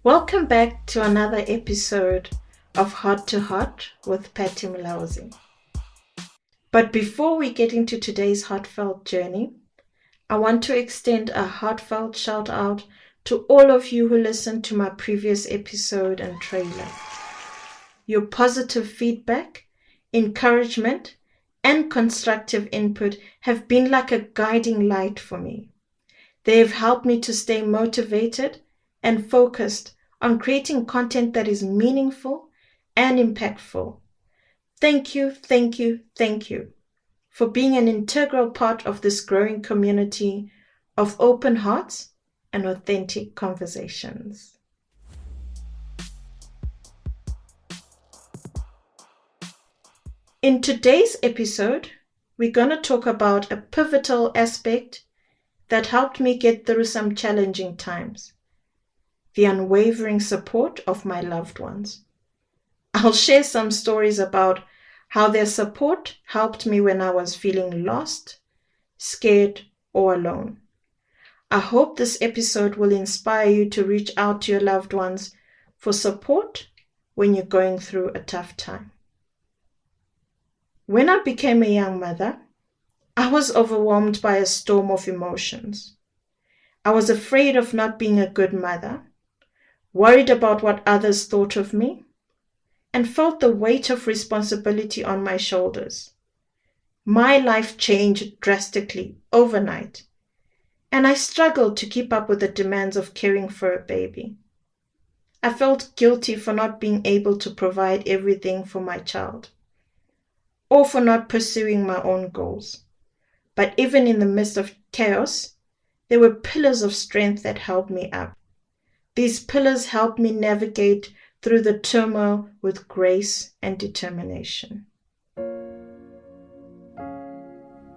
Welcome back to another episode of Heart to Heart with Patty Mulauzi. But before we get into today's heartfelt journey, I want to extend a heartfelt shout out to all of you who listened to my previous episode and trailer. Your positive feedback, encouragement, and constructive input have been like a guiding light for me. They have helped me to stay motivated and focused on creating content that is meaningful and impactful. Thank you for being an integral part of this growing community of open hearts and authentic conversations. In today's episode, we're going to talk about a pivotal aspect that helped me get through some challenging times: the unwavering support of my loved ones. I'll share some stories about how their support helped me when I was feeling lost, scared, or alone. I hope this episode will inspire you to reach out to your loved ones for support when you're going through a tough time. When I became a young mother, I was overwhelmed by a storm of emotions. I was afraid of not being a good mother, worried about what others thought of me, and felt the weight of responsibility on my shoulders. My life changed drastically overnight, and I struggled to keep up with the demands of caring for a baby. I felt guilty for not being able to provide everything for my child, or for not pursuing my own goals. But even in the midst of chaos, there were pillars of strength that held me up. These pillars helped me navigate through the turmoil with grace and determination.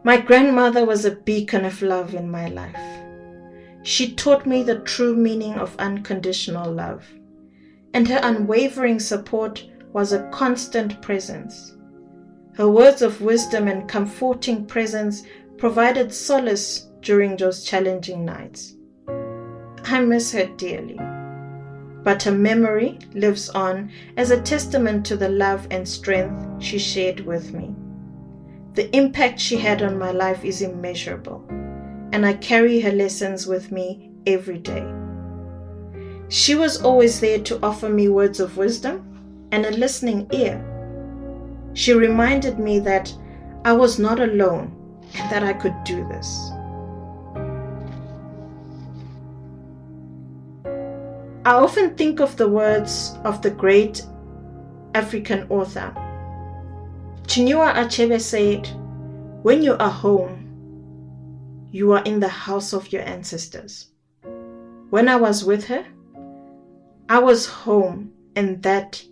My grandmother was a beacon of love in my life. She taught me the true meaning of unconditional love, and her unwavering support was a constant presence. Her words of wisdom and comforting presence provided solace during those challenging nights. I miss her dearly, but her memory lives on as a testament to the love and strength she shared with me. The impact she had on my life is immeasurable, and I carry her lessons with me every day. She was always there to offer me words of wisdom and a listening ear. She reminded me that I was not alone and that I could do this. I often think of the words of the great African author. Chinua Achebe said, "When you are home, you are in the house of your ancestors." When I was with her, I was home, and that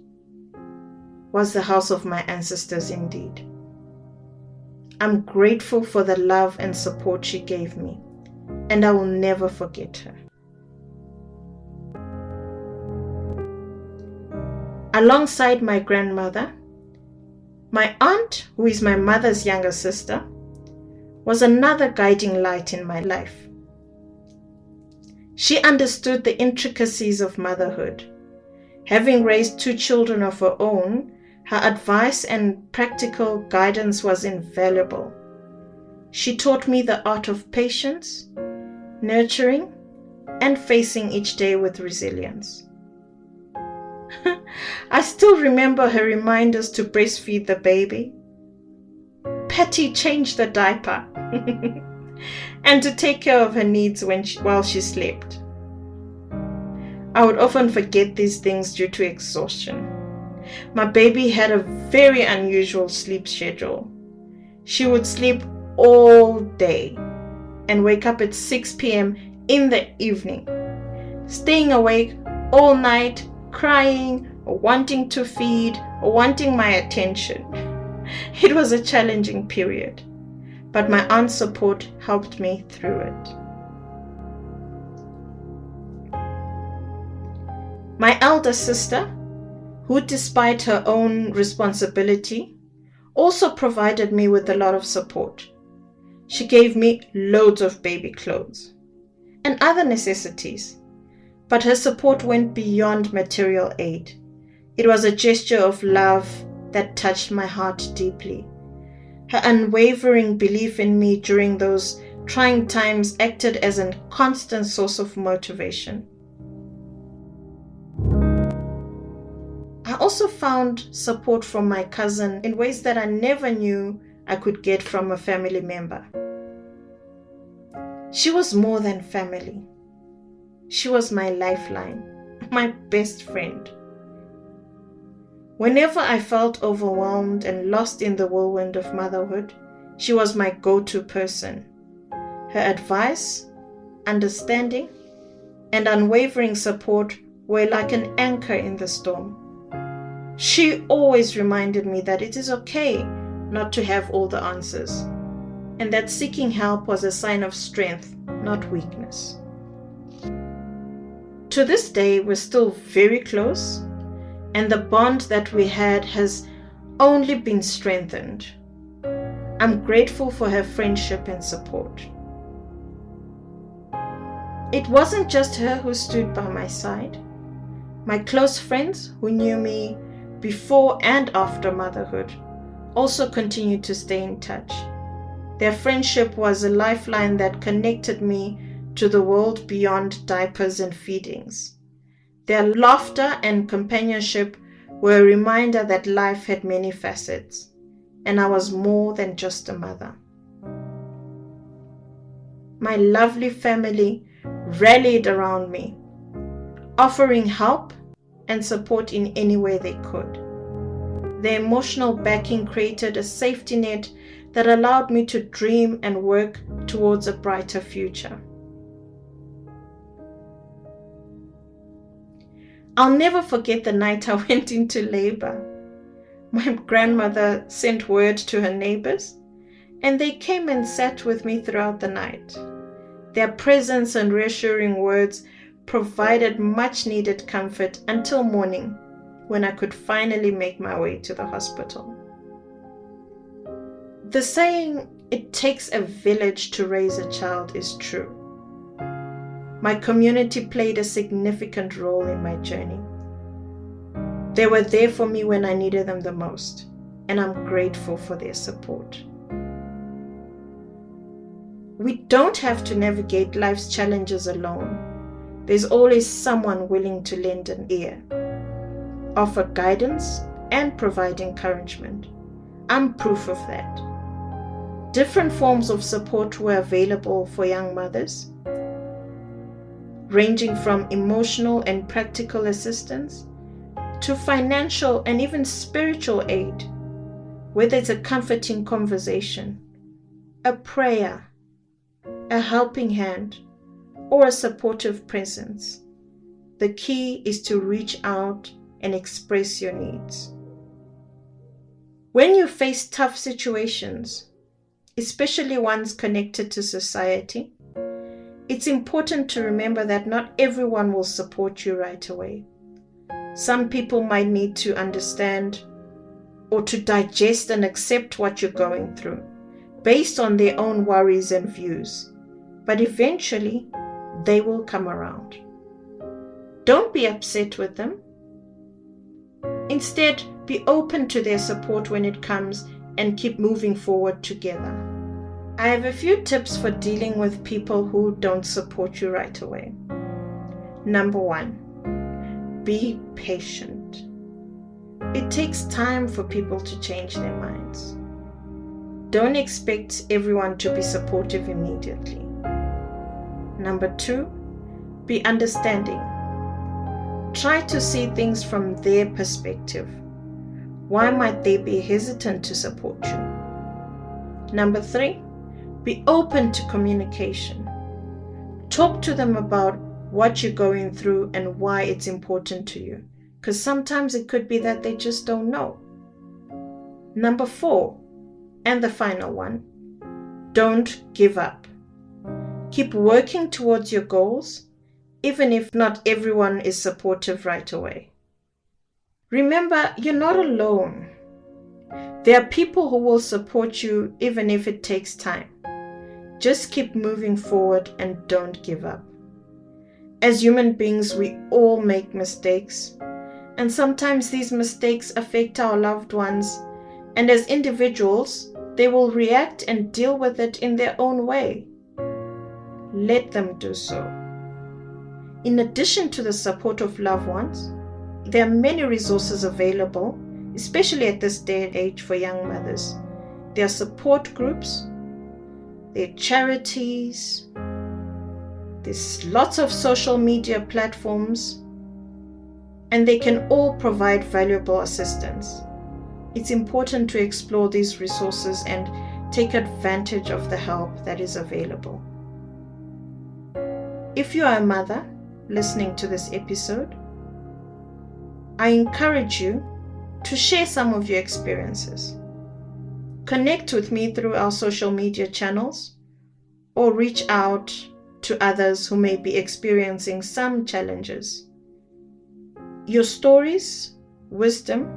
was the house of my ancestors indeed. I'm grateful for the love and support she gave me, and I will never forget her. Alongside my grandmother, my aunt, who is my mother's younger sister, was another guiding light in my life. She understood the intricacies of motherhood. Having raised 2 children of her own, her advice and practical guidance was invaluable. She taught me the art of patience, nurturing, and facing each day with resilience. I still remember her reminders to breastfeed the baby, Patty change the diaper, and to take care of her needs while she slept. I would often forget these things due to exhaustion. My baby had a very unusual sleep schedule. She would sleep all day and wake up at 6 p.m. in the evening, staying awake all night, crying, or wanting to feed, or wanting my attention. It was a challenging period, but my aunt's support helped me through it. My elder sister, who despite her own responsibility, also provided me with a lot of support. She gave me loads of baby clothes and other necessities, But her support went beyond material aid. It was a gesture of love that touched my heart deeply. Her unwavering belief in me during those trying times acted as a constant source of motivation. I also found support from my cousin in ways that I never knew I could get from a family member. She was more than family. She was my lifeline, my best friend. Whenever I felt overwhelmed and lost in the whirlwind of motherhood, she was my go-to person. Her advice, understanding, and unwavering support were like an anchor in the storm. She always reminded me that it is okay not to have all the answers, and that seeking help was a sign of strength, not weakness. To this day, we're still very close, and the bond that we had has only been strengthened. I'm grateful for her friendship and support. It wasn't just her who stood by my side. My close friends who knew me before and after motherhood also continued to stay in touch. Their friendship was a lifeline that connected me to the world beyond diapers and feedings. Their laughter and companionship were a reminder that life had many facets, and I was more than just a mother. My lovely family rallied around me, offering help and support in any way they could. Their emotional backing created a safety net that allowed me to dream and work towards a brighter future. I'll never forget the night I went into labor. My grandmother sent word to her neighbors, and they came and sat with me throughout the night. Their presence and reassuring words provided much needed comfort until morning, when I could finally make my way to the hospital. The saying, "It takes a village to raise a child," is true. My community played a significant role in my journey. They were there for me when I needed them the most, and I'm grateful for their support. We don't have to navigate life's challenges alone. There's always someone willing to lend an ear, offer guidance, and provide encouragement. I'm proof of that. Different forms of support were available for young mothers, ranging from emotional and practical assistance to financial and even spiritual aid, whether it's a comforting conversation, a prayer, a helping hand, or a supportive presence. The key is to reach out and express your needs. When you face tough situations, especially ones connected to society, it's important to remember that not everyone will support you right away. Some people might need to understand or to digest and accept what you're going through based on their own worries and views, but eventually they will come around. Don't be upset with them. Instead, be open to their support when it comes and keep moving forward together. I have a few tips for dealing with people who don't support you right away. Number 1, be patient. It takes time for people to change their minds. Don't expect everyone to be supportive immediately. Number 2, be understanding. Try to see things from their perspective. Why might they be hesitant to support you? Number 3, be open to communication. Talk to them about what you're going through and why it's important to you, because sometimes it could be that they just don't know. Number 4, and the final one, don't give up. Keep working towards your goals, even if not everyone is supportive right away. Remember, you're not alone. There are people who will support you even if it takes time. Just keep moving forward and don't give up. As human beings, we all make mistakes, and sometimes these mistakes affect our loved ones, and as individuals, they will react and deal with it in their own way. Let them do so. In addition to the support of loved ones, there are many resources available, especially at this day and age for young mothers. There are support groups, there are charities, there's lots of social media platforms, and they can all provide valuable assistance. It's important to explore these resources and take advantage of the help that is available. If you are a mother listening to this episode, I encourage you to share some of your experiences. Connect with me through our social media channels or reach out to others who may be experiencing some challenges. Your stories, wisdom,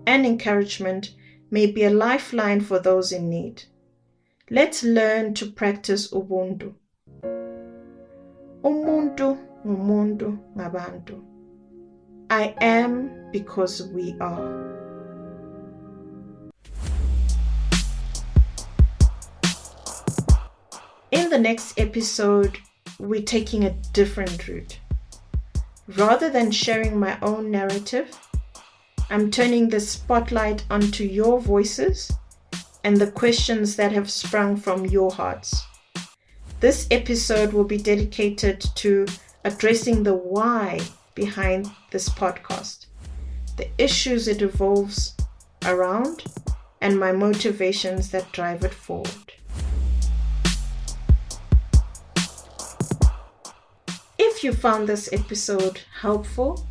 and encouragement may be a lifeline for those in need. Let's learn to practice Ubuntu. Umuntu ngumuntu ngabantu. I am because we are. In the next episode, we're taking a different route. Rather than sharing my own narrative, I'm turning the spotlight onto your voices and the questions that have sprung from your hearts. This episode will be dedicated to addressing the why behind this podcast, the issues it revolves around, and my motivations that drive it forward. If you found this episode helpful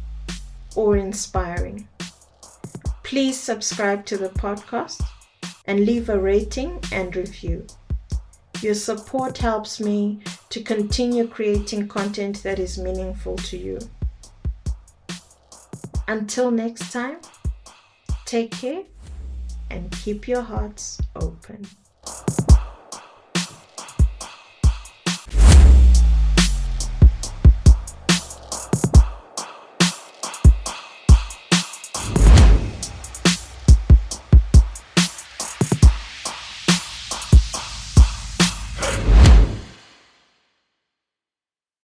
or inspiring, please subscribe to the podcast and leave a rating and review. Your support helps me to continue creating content that is meaningful to you. Until next time, take care and keep your hearts open.